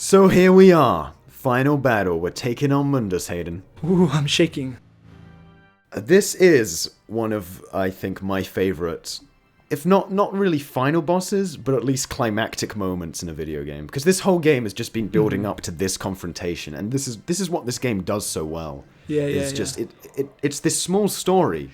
So here we are. Final battle. We're taking on Mundus, Hayden. Ooh, I'm shaking. This is one of, I think, my favourite, if not really final bosses, but at least climactic moments in a video game. Because this whole game has just been building up to this confrontation, and this is what this game does so well. It's this small story,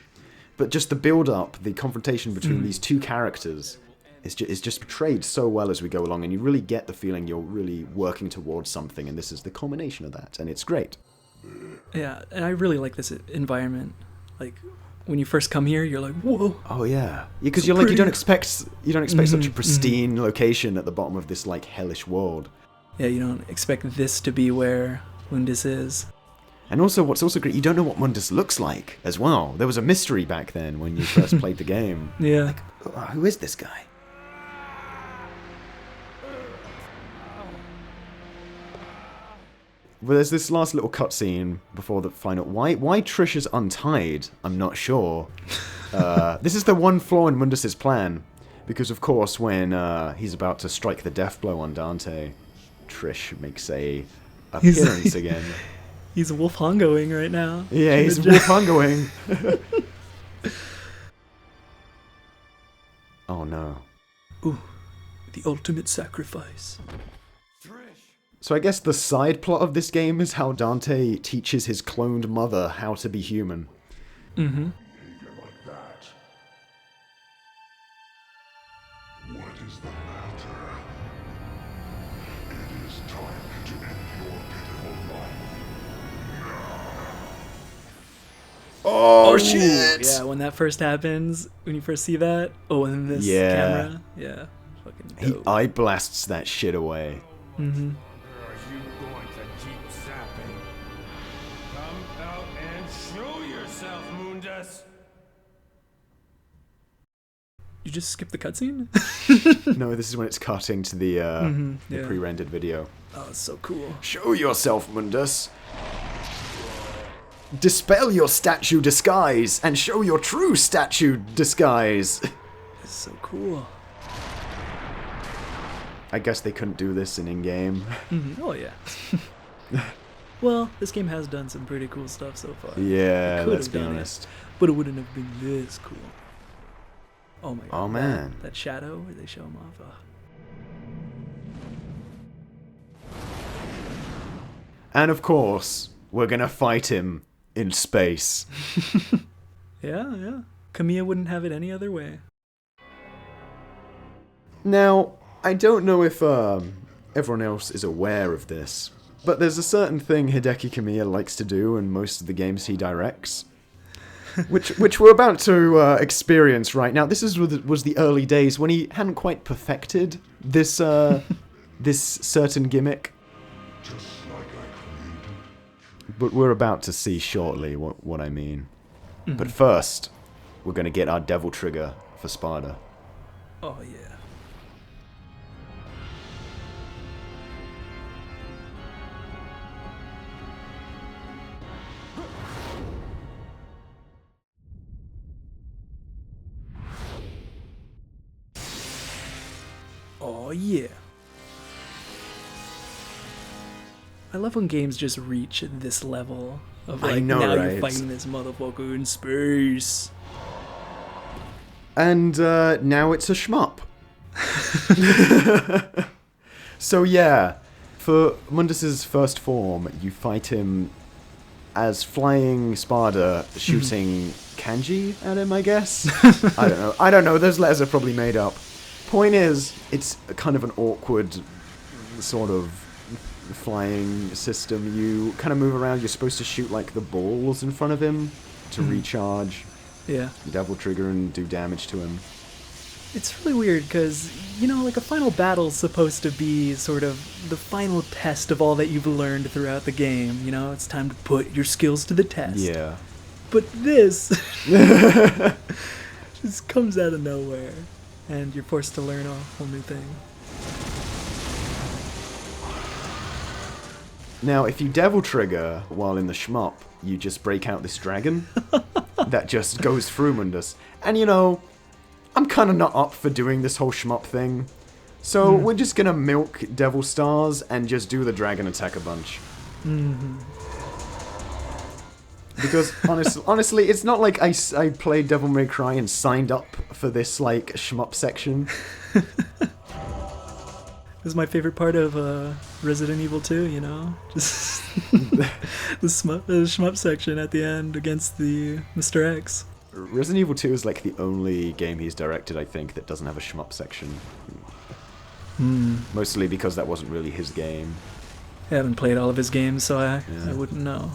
but just the build-up, the confrontation between these two characters is just portrayed so well as we go along, and you really get the feeling you're really working towards something, and this is the culmination of that, and it's great. Yeah, and I really like this environment. Like, when you first come here, you're like, whoa. Oh yeah, because you're like you don't expect such a pristine location at the bottom of this like hellish world. Yeah, you don't expect this to be where Mundus is. And also, what's also great, you don't know what Mundus looks like as well. There was a mystery back then when you first played the game. Yeah. Like, who is this guy? Well, there's this last little cutscene before the final. Why Trish is untied, I'm not sure. This is the one flaw in Mundus's plan, because of course when he's about to strike the death blow on Dante, Trish makes a appearance again. He's wolf hongoing right now. Yeah, he's wolf hongoing. Oh no. Ooh, the ultimate sacrifice. So I guess the side plot of this game is how Dante teaches his cloned mother how to be human. Mm-hmm. What is the matter? It is time to end your pitiful life. Oh shit! Yeah, when that first happens, when you first see that, and then this camera, yeah, fucking dope. He eye blasts that shit away. Mm-hmm. You just skip the cutscene? No, this is when it's cutting to the pre-rendered video. Oh, it's so cool. Show yourself, Mundus. Dispel your statue disguise and show your true statue disguise. It's so cool. I guess they couldn't do this in-game. Mm-hmm. Oh, yeah. Well, this game has done some pretty cool stuff so far. Yeah, let's be honest. But it wouldn't have been this cool. Oh my god. Oh man. That shadow where they show him off. And of course, we're gonna fight him in space. Yeah. Kamiya wouldn't have it any other way. Now, I don't know if everyone else is aware of this, but there's a certain thing Hideki Kamiya likes to do in most of the games he directs. which we're about to experience right now. This was the early days when he hadn't quite perfected this this certain gimmick. Just like I created. But we're about to see shortly what I mean. Mm-hmm. But first, we're going to get our devil trigger for Sparda. Oh yeah. Oh yeah. I love when games just reach this level of like, now you're fighting this motherfucker in space. And now it's a shmup. So yeah, for Mundus's first form, you fight him as flying Sparda shooting kanji at him, I guess? I don't know, those letters are probably made up. Point is, it's kind of an awkward sort of flying system. You kind of move around, you're supposed to shoot like the balls in front of him to recharge devil trigger and do damage to him. It's really weird because, like a final battle's supposed to be sort of the final test of all that you've learned throughout the game. It's time to put your skills to the test. Yeah. But this just comes out of nowhere. And you're forced to learn a whole new thing. Now, if you devil trigger while in the shmup, you just break out this dragon that just goes through Mundus. And I'm kind of not up for doing this whole shmup thing. So we're just gonna milk Devil Stars and just do the dragon attack a bunch. Because honestly, it's not like I played Devil May Cry and signed up for this like shmup section. This is my favorite part of Resident Evil 2, you know? Just the shmup section at the end against the Mr. X. Resident Evil 2 is like the only game he's directed, I think, that doesn't have a shmup section. Mostly because that wasn't really his game. I haven't played all of his games, so I wouldn't know.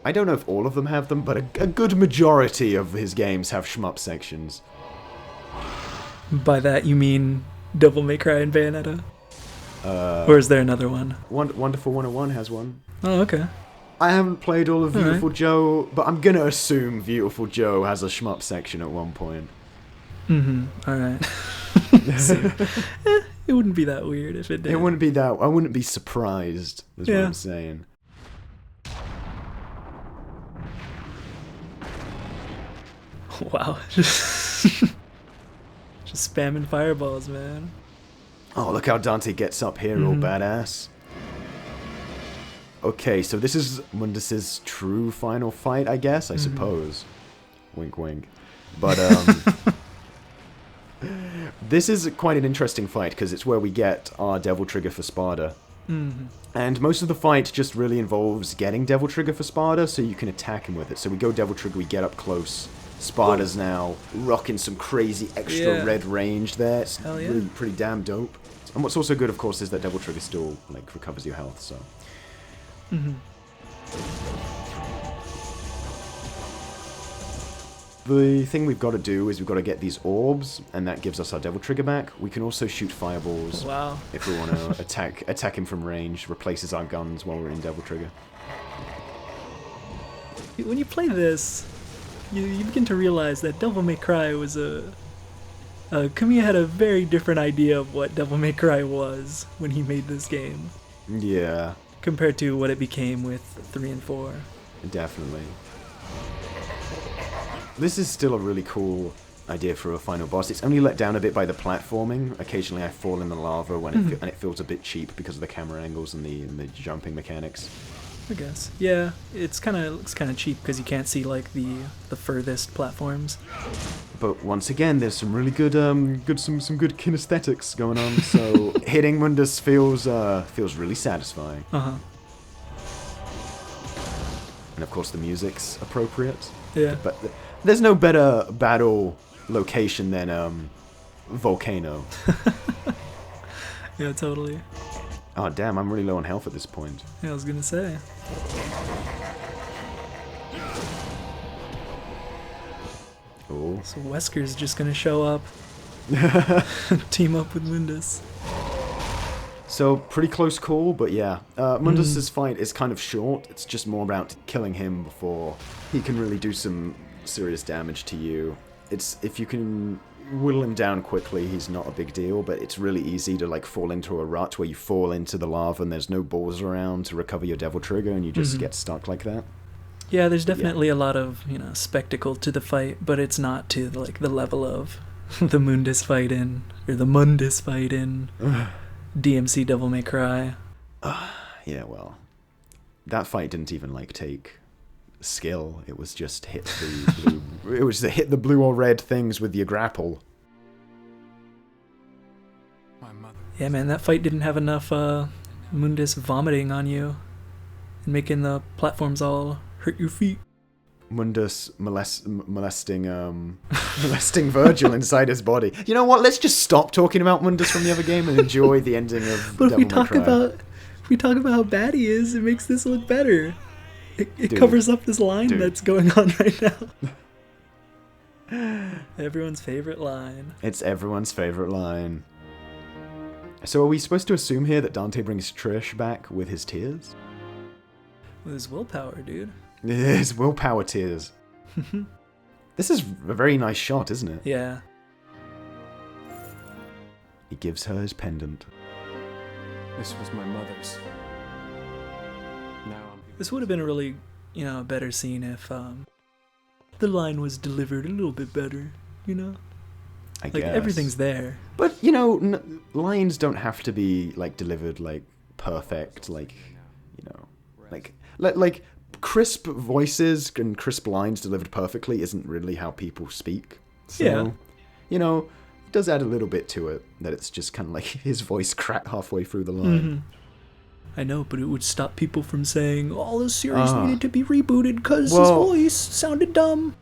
I don't know if all of them have them, but a good majority of his games have shmup sections. By that you mean Devil May Cry and Bayonetta? Or is there another one? Wonderful 101 has one. Oh, okay. I haven't played all of Beautiful Joe, but I'm gonna assume Beautiful Joe has a shmup section at one point. Alright. It wouldn't be that weird if it did. It wouldn't be that. I wouldn't be surprised, is what I'm saying. Wow. Just spamming fireballs, man. Oh, look how Dante gets up here, all badass. Okay, so this is Mundus's true final fight, I guess, I suppose. Wink, wink. But, this is quite an interesting fight, because it's where we get our Devil Trigger for Spada. And most of the fight just really involves getting Devil Trigger for Spada, so you can attack him with it. So we go Devil Trigger, we get up close. Spada's now rocking some crazy extra red range there. It's really pretty damn dope. And what's also good, of course, is that Devil Trigger still like recovers your health, so... The thing we've got to do is we've got to get these orbs, and that gives us our Devil Trigger back. We can also shoot fireballs if we want to attack him from range. Replaces our guns while we're in Devil Trigger. When you play this, you begin to realize that Devil May Cry was Kamiya had a very different idea of what Devil May Cry was when he made this game. Yeah. Compared to what it became with 3 and 4. Definitely. This is still a really cool idea for a final boss. It's only let down a bit by the platforming. Occasionally I fall in the lava when and it feels a bit cheap because of the camera angles and the jumping mechanics. I guess. Yeah, looks kind of cheap because you can't see like the furthest platforms. But once again, there's some really good some good kinesthetics going on. So hitting Mundus feels really satisfying. And of course the music's appropriate. Yeah. But there's no better battle location than Volcano. Yeah, totally. Oh damn, I'm really low on health at this point. Yeah, I was gonna say. Oh. So Wesker's just gonna show up, team up with Mundus. So pretty close call, but yeah, Mundus's fight is kind of short. It's just more about killing him before he can really do some serious damage to you. It's if you can whittle him down quickly, he's not a big deal, but it's really easy to like fall into a rut where you fall into the lava and there's no balls around to recover your Devil Trigger and you just get stuck like that. Yeah, there's definitely a lot of, spectacle to the fight, but it's not to like the level of the Mundus fight in DMC Devil May Cry. Yeah, well, that fight didn't even like take skill. It was just hit the blue. It was to hit the blue or red things with your grapple. Yeah, man, that fight didn't have enough Mundus vomiting on you and making the platforms all hurt your feet. Mundus molesting Virgil inside his body. You know what? Let's just stop talking about Mundus from the other game and enjoy the ending of But Devil May Cry. if we talk about how bad he is, it makes this look better. It covers up this line that's going on right now. Everyone's favorite line. It's everyone's favorite line. So are we supposed to assume here that Dante brings Trish back with his tears? With his willpower, dude. His willpower tears. This is a very nice shot, isn't it? Yeah. He gives her his pendant. This was my mother's. Now I'm... This would have been a really, a better scene if the line was delivered a little bit better, I Like, guess. everything's there. But, you know, lines don't have to be, like, delivered, like, perfect, like, you know, like, crisp voices and crisp lines delivered perfectly isn't really how people speak. So, Yeah. you know, it does add a little bit to it, that it's just kind of like his voice cracked halfway through the line. I know, but it would stop people from saying, oh, this series needed to be rebooted because his Well- voice sounded dumb.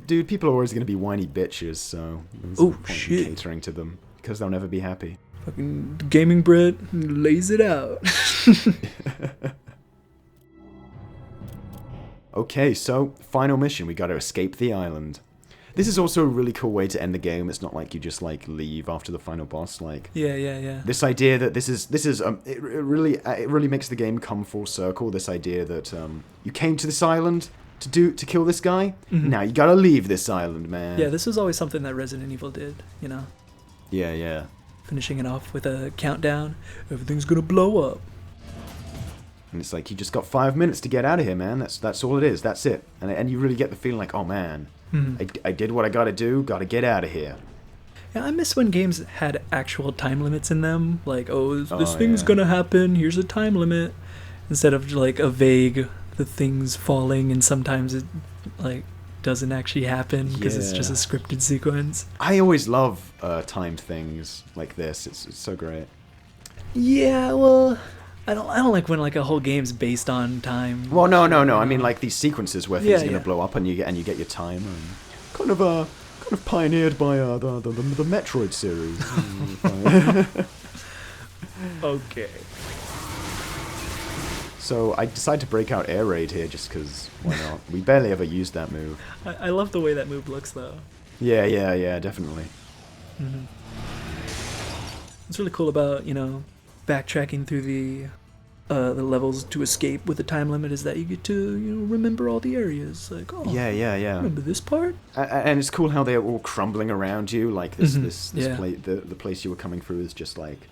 Dude, people are always going to be whiny bitches, so there's Oh, no point in shit. catering to them, because they'll never be happy. Fucking Gaming Brit lays it out. Okay, so, final mission, we gotta escape the island. This is also a really cool way to end the game. It's not like you just, like, leave after the final boss, like... Yeah. This idea that this is it really makes the game come full circle. This idea that you came to this island to kill this guy. Now you gotta leave this island, man. Yeah, this was always something that Resident Evil did, you know? Yeah. Finishing it off with a countdown. Everything's gonna blow up. And it's like you just got 5 minutes to get out of here, man. That's all it is. That's it. And you really get the feeling like, oh man, I did what I gotta do. Gotta get out of here. Yeah, I miss when games had actual time limits in them. Like, this Oh, thing's yeah. gonna happen, here's a time limit. Instead of, like, a vague, the thing's falling, and sometimes it, like, doesn't actually happen because it's just a Yeah. scripted sequence. I always love timed things like this. It's so great. Yeah, well, I don't like when, like, a whole game's based on time. Well, no. I mean, like these sequences where things Yeah, are gonna yeah. blow up and you get your time. And kind of pioneered by the Metroid series. Okay. So I decided to break out Air Raid here just because why not? We barely ever used that move. I love the way that move looks, though. Yeah, definitely. What's really cool about, you know, backtracking through the levels to escape with a time limit is that you get to, you know, remember all the areas. Like, oh, Yeah. remember this part? And it's cool how they're all crumbling around you. Like this Yeah. the place you were coming through is just like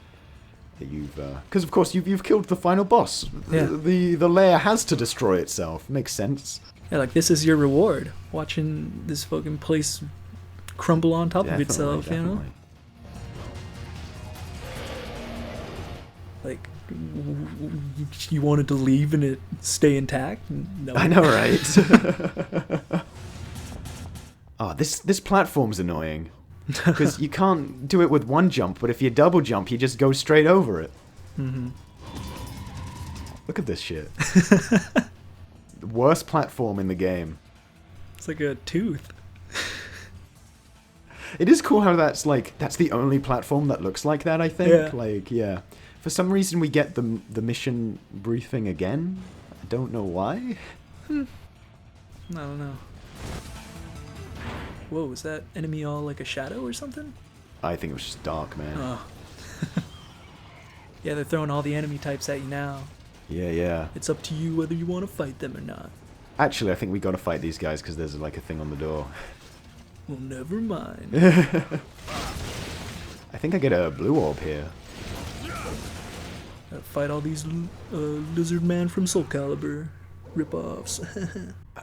you've because of course you've killed the final boss. Yeah. The lair has to destroy itself. Makes sense. Yeah, like, this is your reward. Watching this fucking place crumble on top of itself, you know? Like, you wanted to leave and it stay intact? No. I know, right? Oh, this platform's annoying. Because you can't do it with one jump, but if you double jump, you just go straight over it. Look at this shit. The worst platform in the game. It's like a tooth. It is cool how that's the only platform that looks like that, I think. Yeah. Like, yeah. For some reason we get the mission briefing again. I don't know why. I don't know. Whoa, is that enemy all like a shadow or something? I think it was just dark, man. Oh. Yeah, they're throwing all the enemy types at you now. Yeah. It's up to you whether you want to fight them or not. Actually, I think we gotta fight these guys because there's like a thing on the door. Well, never mind. I think I get a blue orb here. Fight all these lizard man from Soul Calibur rip-offs.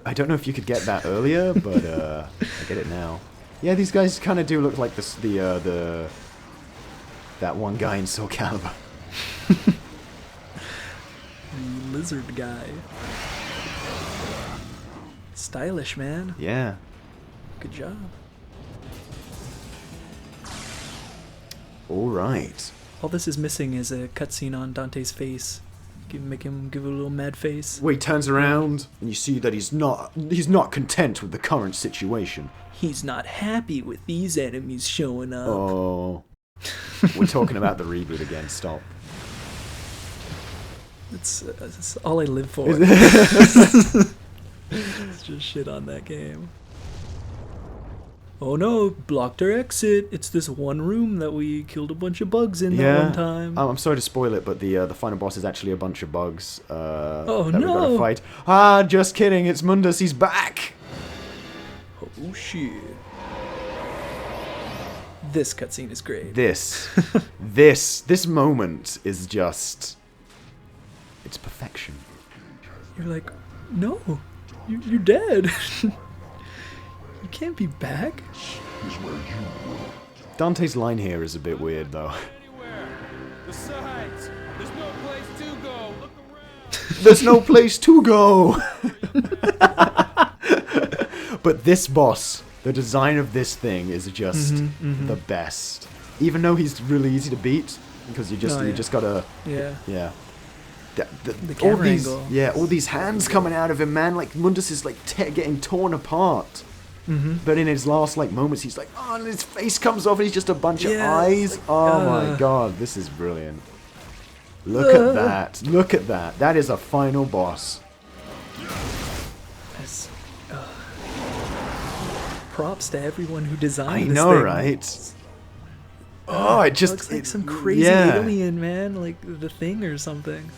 I don't know if you could get that earlier, but I get it now. Yeah, these guys kind of do look like that one guy in Soul Calibur. Lizard guy. Stylish, man. Yeah. Good job. All right. All this is missing is a cutscene on Dante's face. Make him give a little mad face. Where he turns around and you see that he's not content with the current situation. He's not happy with these enemies showing up. Oh. We're talking about the reboot again. Stop. It's all I live for. It's just shit on that game. Oh no, blocked our exit. It's this one room that we killed a bunch of bugs in that one time. I'm sorry to spoil it, but the final boss is actually a bunch of bugs that we no. gotta fight. Ah, just kidding. It's Mundus. He's back. Oh shit. This cutscene is great. This moment is just... It's perfection. You're like, no, you're dead. You can't be back. Is where you will Dante's line here is a bit weird, though. Anywhere. Besides, there's no place to go. Look around. There's no place to go! But this boss, the design of this thing is just the best. Even though he's really easy to beat, because you just gotta... Yeah. The The all camera these, angle. yeah, all these hands coming out of him, man. Like Mundus is like getting torn apart. But in his last like moments, he's like, oh, and his face comes off, and he's just a bunch of eyes. Like, oh my god, this is brilliant. Look at that! Look at that! That is a final boss. That's, props to everyone who designed I this know, thing. right? Oh, it just looks like some crazy yeah. alien, man, like the Thing or something.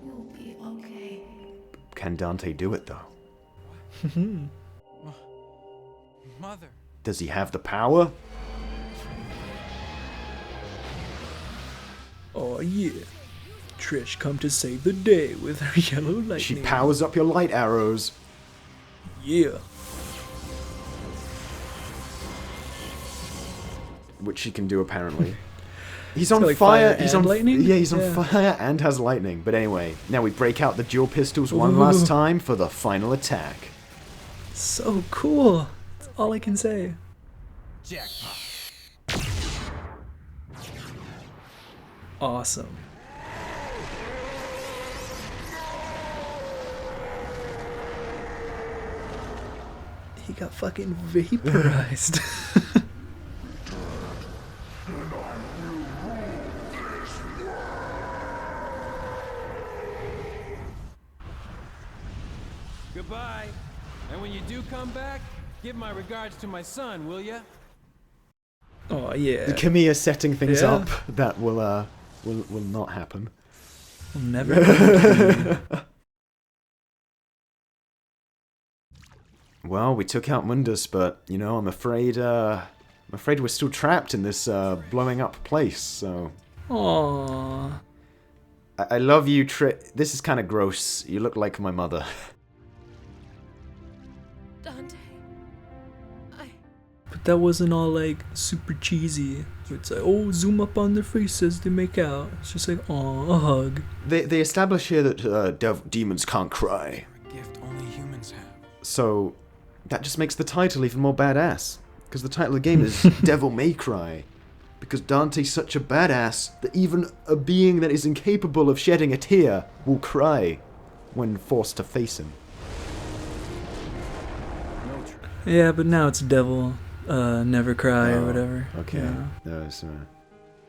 You'll be okay. Can Dante do it though? Mother. Does he have the power? Oh yeah, Trish come to save the day with her yellow lightning. She powers up your light arrows. Yeah. Which she can do apparently. He's on like fire. fire He's and on lightning? Yeah, he's on Yeah. fire and has lightning. But anyway, now we break out the dual pistols one last time for the final attack. So cool. That's all I can say. Jackpot. Awesome. He got fucking vaporized. Goodbye. And when you do come back, give my regards to my son, will ya? Oh yeah. Kamiya setting things Yeah. up that will not happen. Will never happen. Well, we took out Mundus, but you know, I'm afraid we're still trapped in this blowing up place. So Aww. I love you, This is kind of gross. You look like my mother. Dante. But that wasn't all like super cheesy. It's like, oh, zoom up on their faces, they make out. It's just like, aw, a hug. They establish here that demons can't cry. A gift only humans have. So that just makes the title even more badass. Because the title of the game is Devil May Cry. Because Dante's such a badass that even a being that is incapable of shedding a tear will cry when forced to face him. No truth. Yeah, but now it's Devil, Never Cry or whatever. Okay. Yeah. No, it's,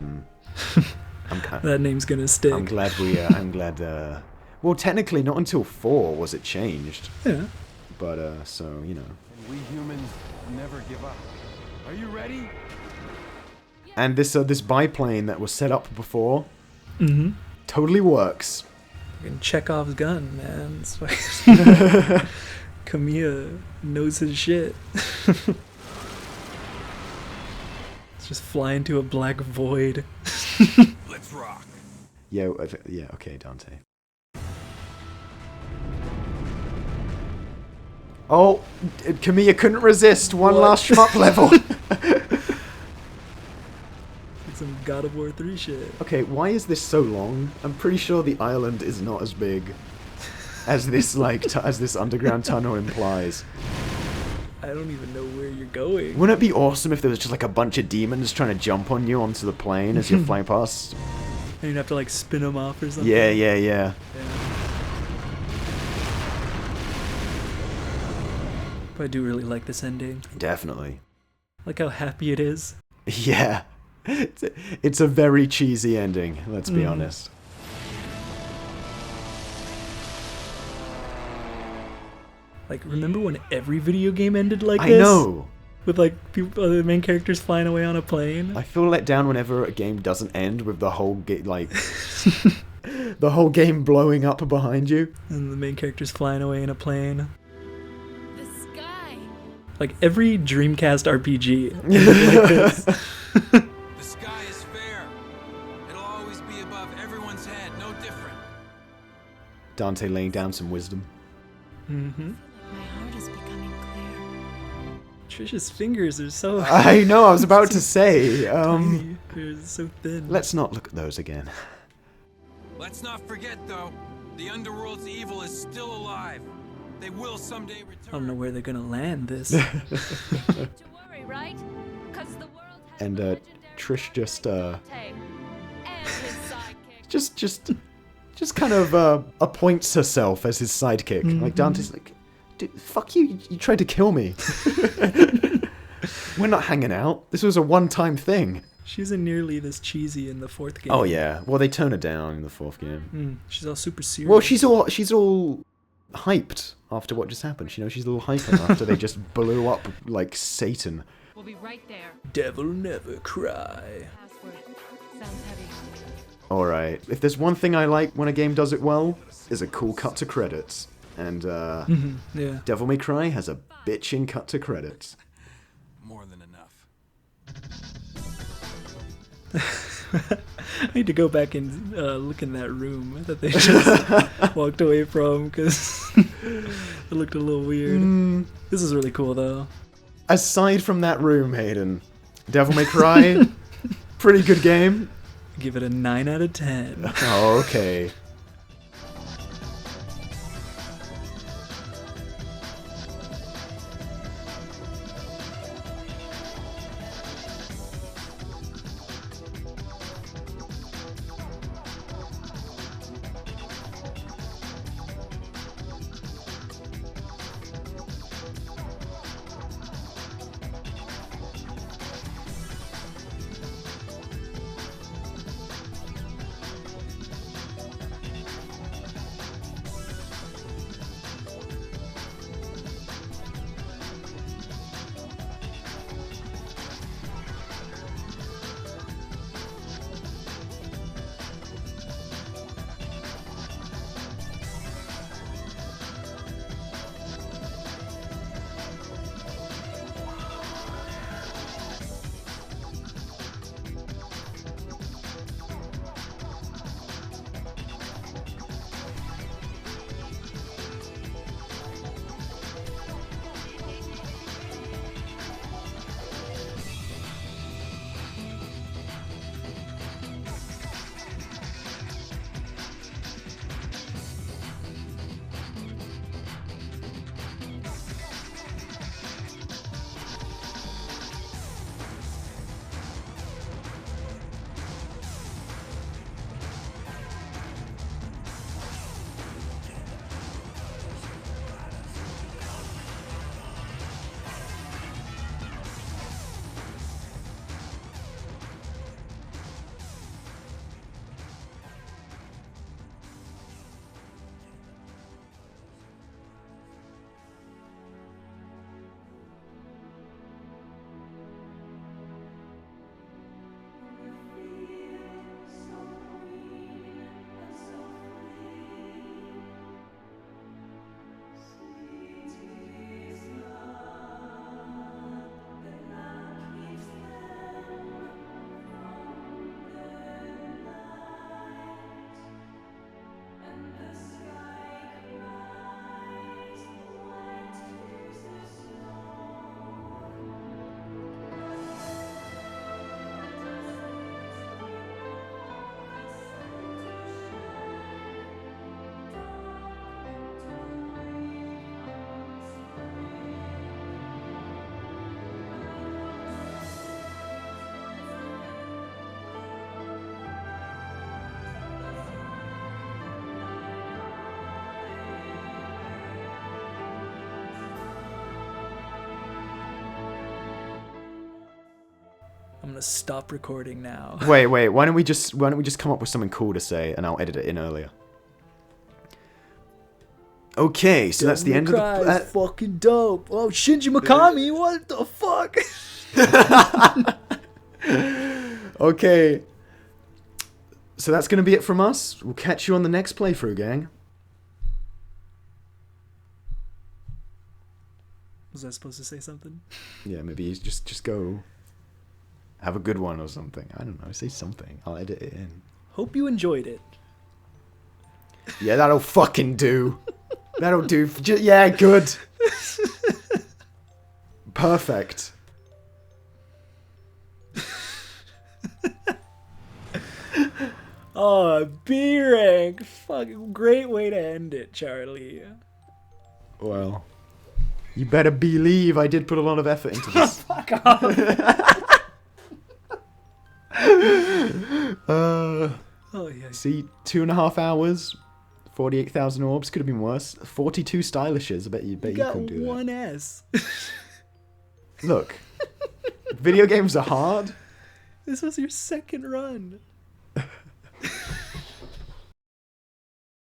I'm kind That name's gonna stick. I'm glad we. I'm glad. Well, technically, not until 4 was it changed. Yeah. But so you know. And we humans never give up. Are you ready? And this biplane that was set up before Mm-hmm. totally works. Fucking Chekhov's gun, man. It's like Kamiya knows his shit. It's just fly into a black void. Let's rock. Yeah. Yeah. Okay, Dante. Oh, Kamiya couldn't resist. One What? last shmup level. Like some God of War 3 shit. Okay, why is this so long? I'm pretty sure the island is not as big as this as this underground tunnel implies. I don't even know where you're going. Wouldn't it be awesome if there was just like a bunch of demons trying to jump on you onto the plane as you're flying past? And you'd have to like spin them off or something. Yeah. Yeah. But I do really like this ending. Definitely. Like how happy it is. Yeah. It's a very cheesy ending, let's be honest. Like, remember when every video game ended like I this? know. With like people, the main characters flying away on a plane. I feel let down whenever a game doesn't end with the whole the whole game blowing up behind you. And the main character's flying away in a plane. The sky. Like every Dreamcast RPG ended like this. The sky is fair. It'll always be above everyone's head, no different. Dante laying down some wisdom. Mm-hmm. My heart is becoming clear. Trish's fingers are so I know, I was about to say. tiny. They're so thin. Let's not look at those again. Let's not forget, though, the Underworld's evil is still alive. They will someday return. I don't know where they're gonna land this. Don't worry, right? Because the world has And, the legendary Trish just, Dante and his sidekick. just kind of appoints herself as his sidekick. Like Dante's like, dude, fuck you! You tried to kill me. We're not hanging out. This was a one-time thing. She isn't nearly this cheesy in the fourth game. Oh yeah. Well, they tone her down in the fourth game. She's all super serious. Well, she's all hyped after what just happened. You know, she's a little hyper after they just blew up like Satan. We'll be right there. Devil never cry. Password. Sounds heavy. All right. If there's one thing I like when a game does it well, is a cool cut to credits. And Yeah. Devil May Cry has a bitchin' cut to credits. More than enough. I need to go back and look in that room that they just walked away from because it looked a little weird. This is really cool though. Aside from that room, Hayden, Devil May Cry, pretty good game. Give it a 9 out of 10. Oh, okay. I'm gonna stop recording now. Wait. Why don't we just come up with something cool to say, and I'll edit it in earlier. Okay, so that's the end of the. Fucking dope. Oh, Shinji Mikami, what the fuck? Okay. So that's gonna be it from us. We'll catch you on the next playthrough, gang. Was I supposed to say something? Yeah, maybe just go. Have a good one or something. I don't know. Say something. I'll edit it in. Hope you enjoyed it. Yeah, that'll fucking do. That'll do. Yeah, good. Perfect. Oh, B rank. Fucking great way to end it, Charlie. Well, you better believe I did put a lot of effort into this. Fuck off. Oh, yeah. See, 2.5 hours, 48,000 orbs, could have been worse. 42 stylishes, I bet you Got couldn't do one S. that. Look, video games are hard. This was your second run.